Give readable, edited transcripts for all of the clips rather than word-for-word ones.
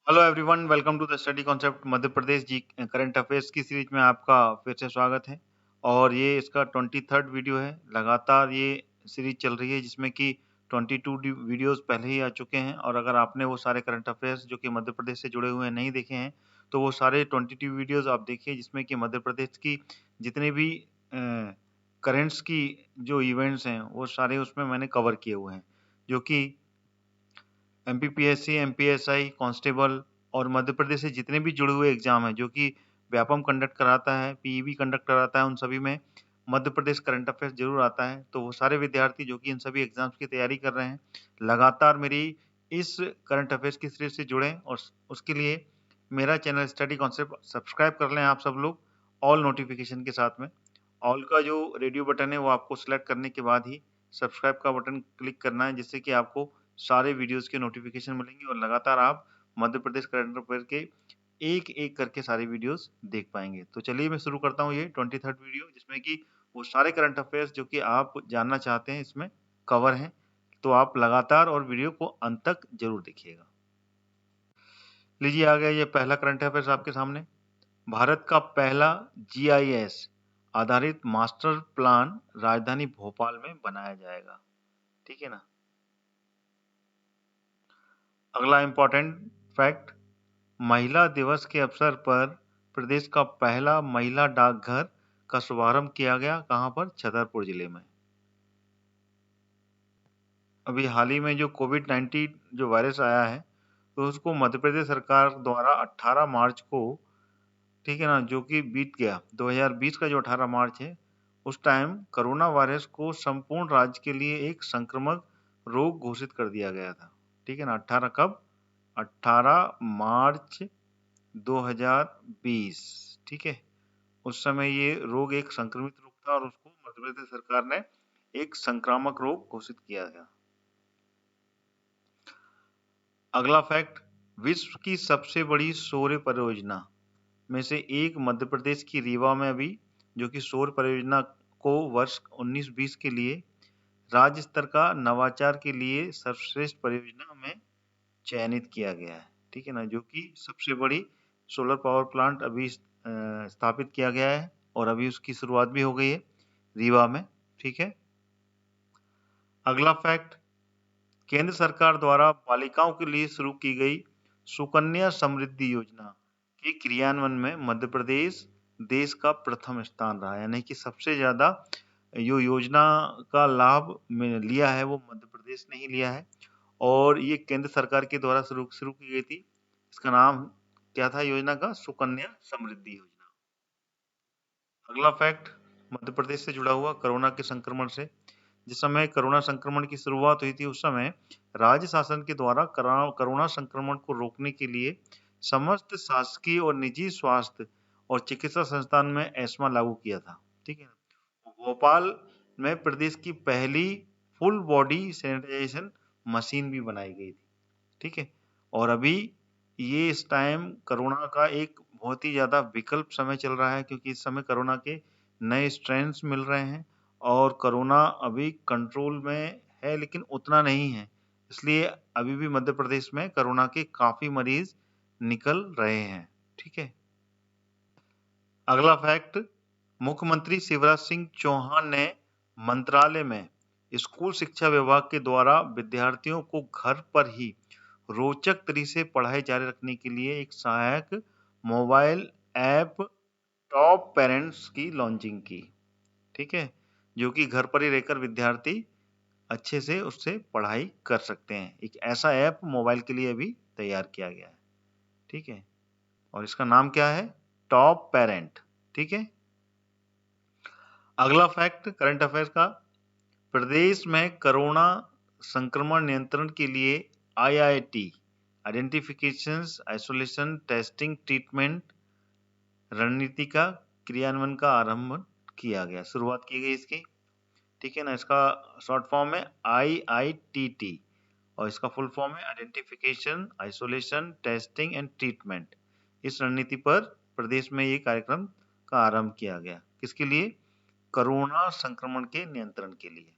Hello everyone, welcome to the study concept Madhya Pradesh जी current affairs की series में आपका फिर से स्वागत है। और ये इसका 23rd वीडियो है। लगातार ये सीरीज चल रही है जिसमें कि 22 वीडियोस पहले ही आ चुके हैं। और अगर आपने वो सारे करंट अफेयर्स जो कि मध्य प्रदेश से जुड़े हुए हैं नहीं देखे हैं तो वो सारे 22 वीडियोस आप देखिए, जिसमें कि मध्य प्रदेश की जितने भी करेंट्स की जो इवेंट्स हैं वो सारे उसमें मैंने कवर किए हुए हैं, जो कि एमपीपीएससी, एमपीएसआई, कांस्टेबल और मध्य प्रदेश से जितने भी जुड़े हुए एग्जाम हैं, जो कि व्यापम कंडक्ट कराता है, पीईबी कंडक्ट कराता है, उन सभी में मध्य प्रदेश करंट अफेयर्स जरूर आता है। तो वो सारे विद्यार्थी जो कि इन सभी एग्जाम्स की तैयारी कर रहे हैं, लगातार मेरी इस करंट अफेयर्स की सीरीज से जुड़ें। और उसके लिए मेरा चैनल स्टडी कॉन्सेप्ट सब्सक्राइब कर लें आप सब लोग, ऑल नोटिफिकेशन के साथ में। ऑल का जो रेडियो बटन है वो आपको सिलेक्ट करने के बाद ही सब्सक्राइब का बटन क्लिक करना है, जिससे कि आपको सारे वीडियोस के नोटिफिकेशन मिलेंगे और लगातार आप मध्य प्रदेश करंट अफेयर के एक एक करके सारे वीडियोस देख पाएंगे। तो चलिए मैं शुरू करता हूँ ये 23rd वीडियो, जिसमें कि वो सारे करंट अफेयर्स जो कि आप जानना चाहते हैं इसमें कवर हैं। तो आप लगातार और वीडियो को अंत तक जरूर देखिएगा। लीजिए, आ गया ये पहला करंट अफेयर्स आपके सामने। भारत का पहला जीआईएस आधारित मास्टर प्लान राजधानी भोपाल में बनाया जाएगा। ठीक है ना। अगला इंपॉर्टेंट फैक्ट, महिला दिवस के अवसर पर प्रदेश का पहला महिला डाकघर का शुभारंभ किया गया। कहां पर? छतरपुर जिले में। अभी हाल ही में जो कोविड-19 जो वायरस आया है, तो उसको मध्य प्रदेश सरकार द्वारा 18 मार्च को, ठीक है ना, जो कि बीत गया 2020 का जो 18 मार्च है, उस टाइम कोरोना वायरस को संपूर्ण राज्य के लिए एक संक्रामक रोग घोषित कर दिया गया था। ठीक है ना। 18 कब? 18 मार्च 2020। ठीक है। उस समय ये रोग एक संक्रमित रोग था और उसको मध्य प्रदेश सरकार ने एक संक्रामक रोग घोषित किया गया। अगला फैक्ट, विश्व की सबसे बड़ी सौर परियोजना में से एक मध्य प्रदेश की रीवा में अभी, जो कि सौर परियोजना को वर्ष 19-20 के लिए राज्य स्तर का नवाचार के लिए सर्वश्रेष्ठ परियोजना में चयनित किया गया है। ठीक है ना। जो कि सबसे बड़ी सोलर पावर प्लांट अभी स्थापित किया गया है और अभी उसकी शुरुआत भी हो गई है रीवा में। ठीक है। अगला फैक्ट, केंद्र सरकार द्वारा बालिकाओं के लिए शुरू की गई सुकन्या समृद्धि योजना के क्रियान्वयन में मध्य प्रदेश देश का प्रथम स्थान रहा है। यानी कि सबसे ज्यादा जो योजना का लाभ में लिया है वो मध्य प्रदेश ने ही लिया है। और ये केंद्र सरकार के द्वारा शुरू की गई थी। इसका नाम क्या था योजना का? सुकन्या समृद्धि योजना। अगला फैक्ट, मध्य प्रदेश से जुड़ा हुआ कोरोना के संक्रमण से। जिस समय कोरोना संक्रमण की शुरुआत हुई थी उस समय राज्य शासन के द्वारा कोरोना संक्रमण को रोकने के लिए समस्त शासकीय और निजी स्वास्थ्य और चिकित्सा संस्थान में एस्मा लागू किया था। ठीक है ना। भोपाल में प्रदेश की पहली फुल बॉडी सैनिटाइजेशन मशीन भी बनाई गई थी। ठीक है। और अभी ये इस टाइम कोरोना का एक बहुत ही ज्यादा विकल्प समय चल रहा है, क्योंकि इस समय कोरोना के नए स्ट्रेन्स मिल रहे हैं और कोरोना अभी कंट्रोल में है लेकिन उतना नहीं है। इसलिए अभी भी मध्य प्रदेश में कोरोना के काफी मरीज निकल रहे हैं। ठीक है। अगला फैक्ट, मुख्यमंत्री शिवराज सिंह चौहान ने मंत्रालय में स्कूल शिक्षा विभाग के द्वारा विद्यार्थियों को घर पर ही रोचक तरीके से पढ़ाई जारी रखने के लिए एक सहायक मोबाइल ऐप टॉप पेरेंट्स की लॉन्चिंग की। ठीक है। जो कि घर पर ही रहकर विद्यार्थी अच्छे से उससे पढ़ाई कर सकते हैं। एक ऐसा ऐप मोबाइल के लिए अभी तैयार किया गया है। ठीक है। और इसका नाम क्या है? Top parent. ठीक है। अगला फैक्ट करंट अफेयर्स का, प्रदेश में कोरोना संक्रमण नियंत्रण के लिए IIT identification, isolation, testing, treatment रणनीति का क्रियान्वयन का आरंभ किया गया, शुरुआत की गई इसकी। ठीक है ना। इसका शॉर्ट फॉर्म है आईआईटीटी और इसका फुल फॉर्म है identification, isolation, testing and treatment. इस रणनीति पर प्रदेश में ये कार्यक्रम का आरंभ किया गया। किसके लिए? कोरोना संक्रमण के नियंत्रण के लिए।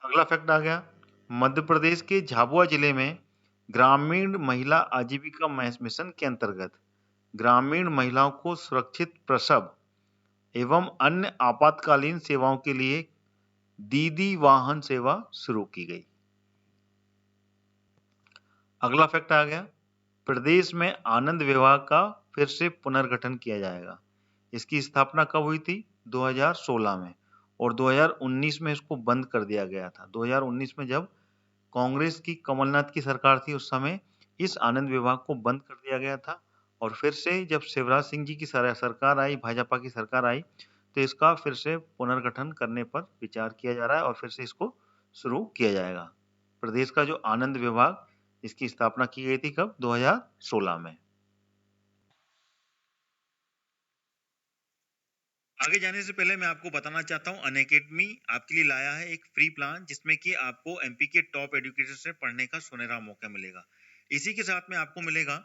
अगला फैक्ट आ गया, मध्य प्रदेश के झाबुआ जिले में ग्रामीण महिला आजीविका मिशन के अंतर्गत ग्रामीण महिलाओं को सुरक्षित प्रसव एवं अन्य आपातकालीन सेवाओं के लिए दीदी वाहन सेवा शुरू की गई। अगला फैक्ट आ गया, प्रदेश में आनंद विभाग का फिर से पुनर्गठन किया जाएगा। इसकी स्थापना कब हुई थी? 2016 में, और 2019 में इसको बंद कर दिया गया था। 2019 में जब कांग्रेस की कमलनाथ की सरकार थी उस समय इस आनंद विभाग को बंद कर दिया गया था, और फिर से जब शिवराज सिंह जी की सरकार आई, भाजपा की सरकार आई, तो इसका फिर से पुनर्गठन करने पर विचार किया जा रहा है और फिर से इसको शुरू किया जाएगा। प्रदेश का जो आनंद विभाग, इसकी स्थापना की गई थी कब? 2016 में। आगे जाने से पहले मैं आपको बताना चाहता हूं, अनअकैडमी आपके लिए लाया है एक फ्री प्लान जिसमें कि आपको एमपी के टॉप एजुकेटर से पढ़ने का सुनहरा मौका मिलेगा। इसी के साथ में आपको मिलेगा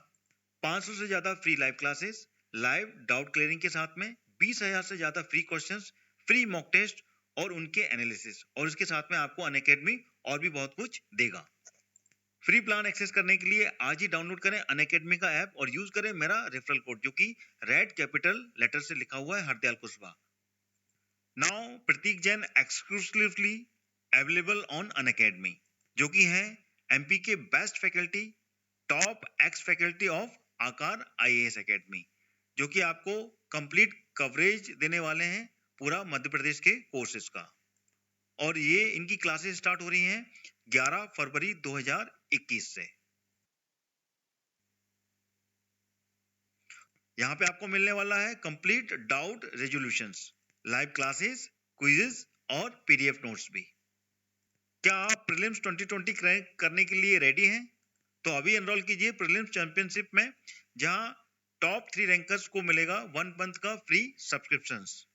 500 से ज्यादा free live classes, live doubt clearing के साथ में 20,000 से ज्यादा free questions, free mock test और उनके एनालिसिस, और इसके साथ में आपको अनअकैडमी और भी बहुत कुछ देगा। फ्री प्लान एक्सेस करने के लिए आज ही डाउनलोड करें अनअकैडमी का ऐप और यूज करें मेरा रेफरल कोड जो कि रेड कैपिटल लेटर से लिखा हुआ है, Hardayal Kushwaha. Now Prateek Jain exclusively available on Unacademy, जो कि है एमपी के best faculty, top ex faculty of Aakar IAS academy, जो कि आपको कंप्लीट कवरेज देने वाले हैं पूरा मध्य प्रदेश के कोर्सेज का। और ये इनकी क्लासेस स्टार्ट हो रही हैं 11 फरवरी 2021 से। यहाँ पे आपको मिलने वाला है complete doubt resolutions, live classes, quizzes और पीडीएफ नोट्स भी। क्या आप प्रीलिम्स 2020 क्रैक करने के लिए रेडी हैं? तो अभी एनरोल कीजिए प्रीलिम्स चैंपियनशिप में, जहां टॉप 3 रैंकर्स को मिलेगा 1 मंथ का फ्री सब्सक्रिप्शंस।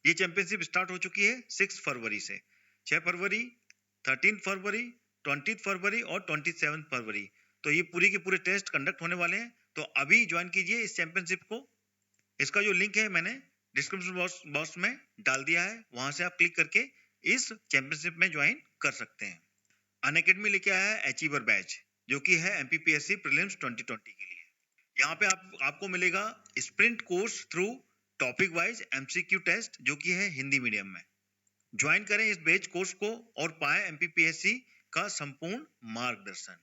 ये चैंपियनशिप स्टार्ट हो चुकी है 6 फरवरी से। 6 फरवरी, 13 फरवरी, 20 फरवरी और 27 फरवरी, तो ये पूरी के पूरे टेस्ट कंडक्ट होने वाले हैं। तो अभी ज्वाइन कीजिए इस चैंपियनशिप को। इसका जो लिंक है मैंने डिस्क्रिप्शन बॉक्स में डाल दिया है, वहां से आप क्लिक करके इस चैंपियनशिप में ज्वाइन कर सकते हैं। अनअकैडमी लेके आया है अचीवर बैच, जो कि है एमपीपीएससी प्रीलिम्स 2020 के लिए। यहाँ पे आपको मिलेगा sprint course through topic wise MCQ test, जो कि है हिंदी मीडियम में। ज्वाइन करें इस बैच कोर्स को और पाए एमपीपीएससी का संपूर्ण मार्गदर्शन।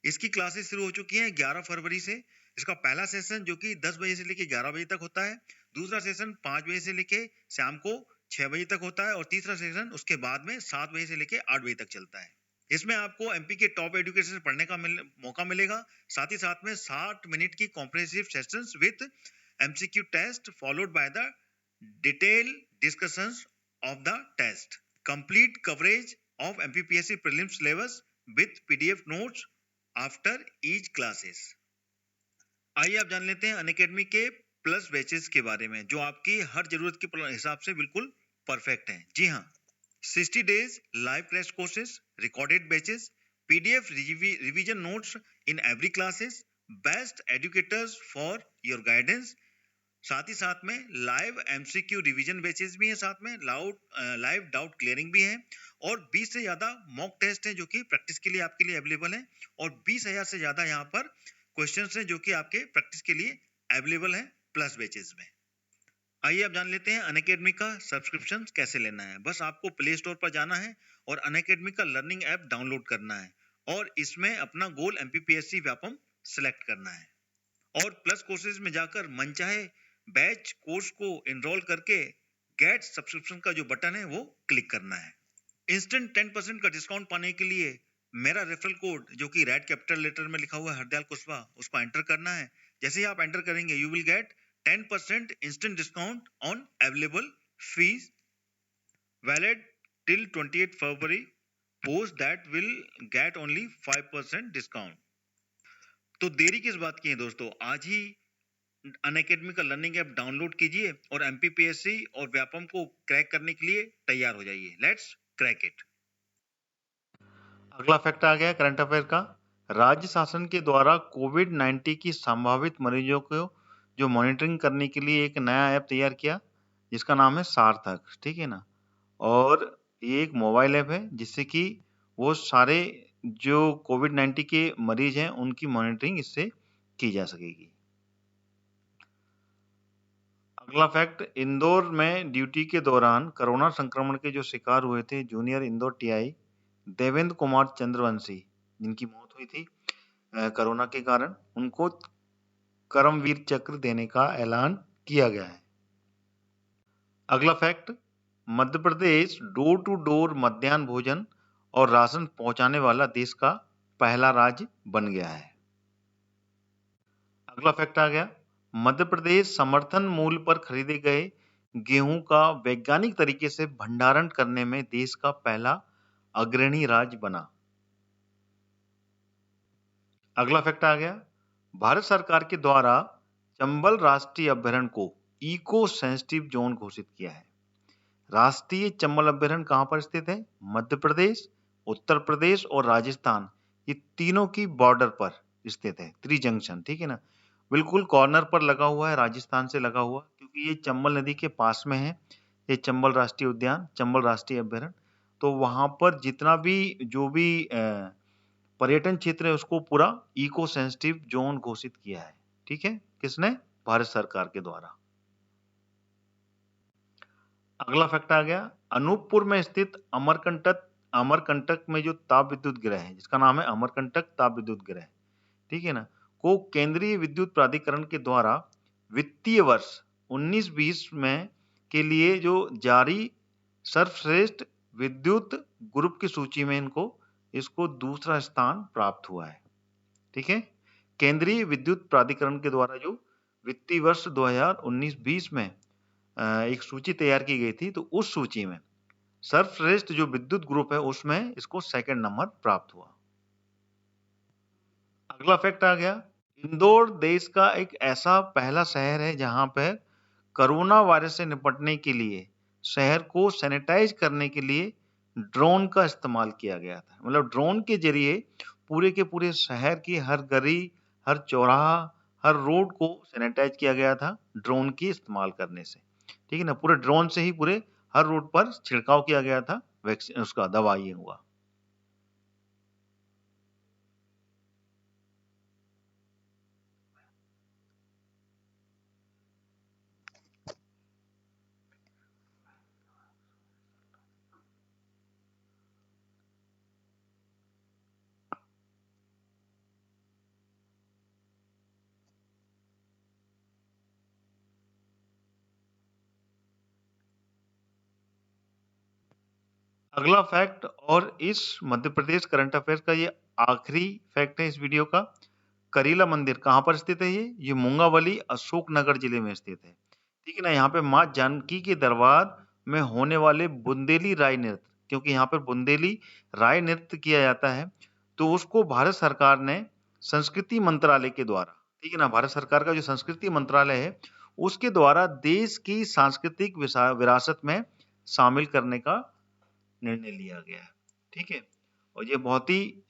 इसकी क्लासेस शुरू हो चुकी हैं 11 फरवरी से। इसका पहला सेशन जो कि 10 बजे से लेके 11 बजे तक होता है, दूसरा सेशन 5 बजे से लेके शाम को 6 बजे तक होता है, और तीसरा सेशन उसके बाद में 7 बजे से लेके 8 बजे तक चलता है। इसमें आपको एमपी के टॉप एजुकेटर से पढ़ने का मौका मिलेगा, साथ ही साथ में 60 मिनट की comprehensive sessions with MCQ test followed by the detail discussions of the test, complete coverage of MPPSC prelims syllabus with PDF notes after each classes। आइए आप जान लेते हैं अनअकैडमी के प्लस बैचेस के बारे में, जो आपकी हर जरूरत के हिसाब से बिल्कुल परफेक्ट हैं। जी हाँ, 60 days live crash courses, recorded batches, PDF revision notes in every classes, best educators for your guidance, साथ ही साथ में लाइव एमसीक्यू रिवीजन बैचेस भी हैं, साथ में लाइव डाउट क्लियरिंग भी है, और 20 से ज्यादा मॉक टेस्ट हैं जो कि प्रैक्टिस के लिए आपके लिए अवेलेबल हैं, और 20,000 से ज्यादा यहाँ पर क्वेश्चंस हैं जो कि आपके प्रैक्टिस के लिए अवेलेबल हैं प्लस बैचेस में। आइए आप जान लेते हैं अनअकैडमी का सब्सक्रिप्शन कैसे लेना है। बस आपको प्ले स्टोर पर जाना है और अनअकैडमी का लर्निंग ऐप डाउनलोड करना है, और इसमें अपना गोल एमपीपीएससी व्यापम सिलेक्ट करना है, और प्लस कोर्सेज में जाकर मनचाहे बैच कोर्स को एनरोल करके गेट सब्सक्रिप्शन का जो बटन है वो क्लिक करना है। इंस्टेंट 10% का डिस्काउंट पाने के लिए मेरा रेफरल कोड जो कि रेड कैपिटल लेटर में लिखा हुआ है हरदयाल कुशवाहा, उसको एंटर करना है। जैसे ही आप एंटर करेंगे you will get 10% instant discount on available fees valid till 28 February, post that will get only 5% discount. तो देरी किस बात की है दोस्तों, आज ही अनअकैडमी का लर्निंग ऐप डाउनलोड कीजिए और एमपीपीएससी और व्यापम को क्रैक करने के लिए तैयार हो जाइए। Let's crack it. अगला फैक्ट आ गया करंट अफेयर का। राज्य शासन के द्वारा कोविड-19 की संभावित मरीजों को जो मॉनिटरिंग करने के लिए एक नया ऐप तैयार किया, जिसका नाम है सार्थक, ठीक है ना। और ये एक मोबाइल ऐप है जिससे कि वो सारे जो कोविड-19 के मरीज हैं उनकी मॉनिटरिंग इससे की जा सकेगी। अगला फैक्ट, इंदौर में ड्यूटी के दौरान कोरोना संक्रमण के जो शिकार हुए थे जूनियर इंदौर टीआई देवेंद्र कुमार चंद्रवंशी, जिनकी मौत हुई थी कोरोना के कारण, उनको कर्मवीर चक्र देने का ऐलान किया गया है। अगला fact, Madhya Pradesh door to door मध्याह्न भोजन और राशन पहुंचाने वाला देश का पहला राज्य बन गया है। अगला फैक्ट आ गया, मध्य प्रदेश समर्थन मूल्य पर खरीदे गए गेहूं का वैज्ञानिक तरीके से भंडारण करने में देश का पहला अग्रणी राज्य बना। अगला फैक्ट आ गया, भारत सरकार के द्वारा चंबल राष्ट्रीय अभयारण्य को इको सेंसिटिव जोन घोषित किया है। राष्ट्रीय चंबल अभयारण्य कहां पर स्थित है? मध्य प्रदेश, उत्तर प्रदेश और राजस्थान, ये तीनों की बॉर्डर पर स्थित है, त्रिजंक्शन, ठीक है ना, बिल्कुल कॉर्नर पर लगा हुआ है, राजस्थान से लगा हुआ, क्योंकि ये चंबल नदी के पास में है, ये चंबल राष्ट्रीय उद्यान, चंबल राष्ट्रीय अभयारण्य। तो वहां पर जितना भी जो भी पर्यटन क्षेत्र है उसको पूरा इको सेंसिटिव जोन घोषित किया है, ठीक है, किसने? भारत सरकार के द्वारा। अगला फैक्ट आ गया, अनूपपुर में स्थित अमरकंटक में जो ताप विद्युत गृह है, जिसका नाम है अमरकंटक ताप विद्युत गृह, ठीक है ना, को केंद्रीय विद्युत प्राधिकरण के द्वारा वित्तीय वर्ष 19-20 में के लिए जो जारी सर्वश्रेष्ठ विद्युत ग्रुप की सूची में इसको दूसरा स्थान प्राप्त हुआ है, ठीक है। केंद्रीय विद्युत प्राधिकरण के द्वारा जो वित्तीय वर्ष 2019-20 में एक सूची तैयार की गई थी, तो उस सूची में सर्वश्रेष्ठ जो विद्युत ग्रुप है उसमें इसको सेकंड नंबर प्राप्त हुआ। अगला फैक्ट आ गया, इंदौर देश का एक ऐसा पहला शहर है जहां पर कोरोना वायरस से निपटने के लिए शहर को सैनिटाइज करने के लिए ड्रोन का इस्तेमाल किया गया था। मतलब ड्रोन के जरिए पूरे के पूरे शहर की हर गली, हर चौराहा, हर रोड को सैनिटाइज किया गया था ड्रोन की इस्तेमाल करने से, ठीक है ना, पूरे ड्रोन से ही पूरे हर रोड पर छिड़काव किया गया था वैक्सीन, उसका दवा ये हुआ। अगला फैक्ट, और इस मध्य प्रदेश करंट अफेयर्स का ये आखिरी फैक्ट है इस वीडियो का, करीला मंदिर कहां पर स्थित है? ये मुंगावली अशोकनगर जिले में स्थित है, ठीक है ना। यहाँ पे माँ जानकी के दरबार में होने वाले बुंदेली राय नृत्य, क्योंकि यहाँ पर बुंदेली राय नृत्य किया जाता है, तो उसको भारत सरकार ने संस्कृति मंत्रालय के द्वारा, ठीक है ना, भारत सरकार का जो संस्कृति मंत्रालय है उसके द्वारा देश की सांस्कृतिक विरासत में शामिल करने का निर्णय लिया गया है, ठीक है। और ये बहुत ही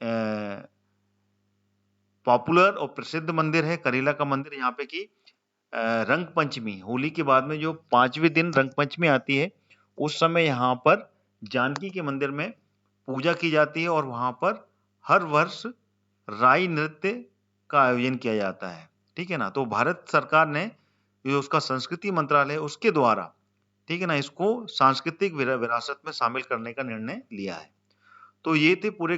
पॉपुलर और प्रसिद्ध मंदिर है करीला का मंदिर। यहाँ पे की रंग पंचमी, होली के बाद में जो 5वें दिन रंग पंचमी आती है, उस समय यहाँ पर जानकी के मंदिर में पूजा की जाती है और वहां पर हर वर्ष राई नृत्य का आयोजन किया जाता है, ठीक है ना। तो भारत सरकार ने जो उसका संस्कृति मंत्रालय है उसके द्वारा, ठीक है ना, इसको सांस्कृतिक विरासत में शामिल करने का निर्णय लिया है। तो ये थे पूरे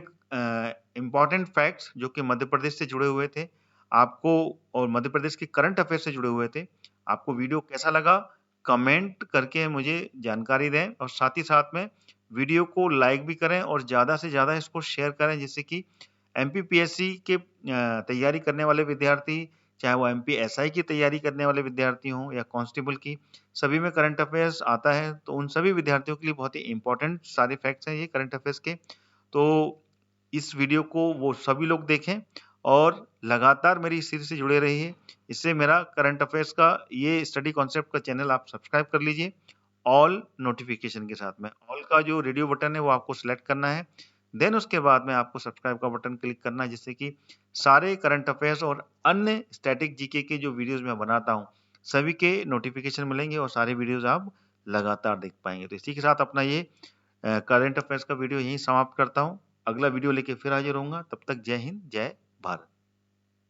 इंपॉर्टेंट फैक्ट्स जो कि मध्य प्रदेश से जुड़े हुए थे आपको, और मध्य प्रदेश के करंट अफेयर से जुड़े हुए थे। आपको वीडियो कैसा लगा कमेंट करके मुझे जानकारी दें, और साथ ही साथ में वीडियो को लाइक भी करें और ज़्यादा से ज़्यादा इसको शेयर करें, जिससे कि एमपीपीएससी के तैयारी करने वाले विद्यार्थी, चाहे वो एमपीएसआई की तैयारी करने वाले विद्यार्थी हों या कांस्टेबल की, सभी में करंट अफेयर्स आता है, तो उन सभी विद्यार्थियों के लिए बहुत ही इंपॉर्टेंट सारे फैक्ट्स हैं ये करंट अफेयर्स के। तो इस वीडियो को वो सभी लोग देखें और लगातार मेरी इस सीरीज से जुड़े रहिए। इससे मेरा करंट अफेयर्स का ये स्टडी कॉन्सेप्ट का चैनल आप सब्सक्राइब कर लीजिए ऑल नोटिफिकेशन के साथ में। ऑल का जो रेडियो बटन है वो आपको सिलेक्ट करना है, देन उसके बाद में आपको सब्सक्राइब का बटन क्लिक करना है, जिससे कि सारे करंट अफेयर्स और अन्य स्टैटिक जीके के जो वीडियोस मैं बनाता हूँ सभी के नोटिफिकेशन मिलेंगे और सारे वीडियोस आप लगातार देख पाएंगे। तो इसी के साथ अपना ये करंट अफेयर्स का वीडियो यहीं समाप्त करता हूँ। अगला वीडियो लेके फिर हाजिर होऊंगा। तब तक जय हिंद, जय भारत।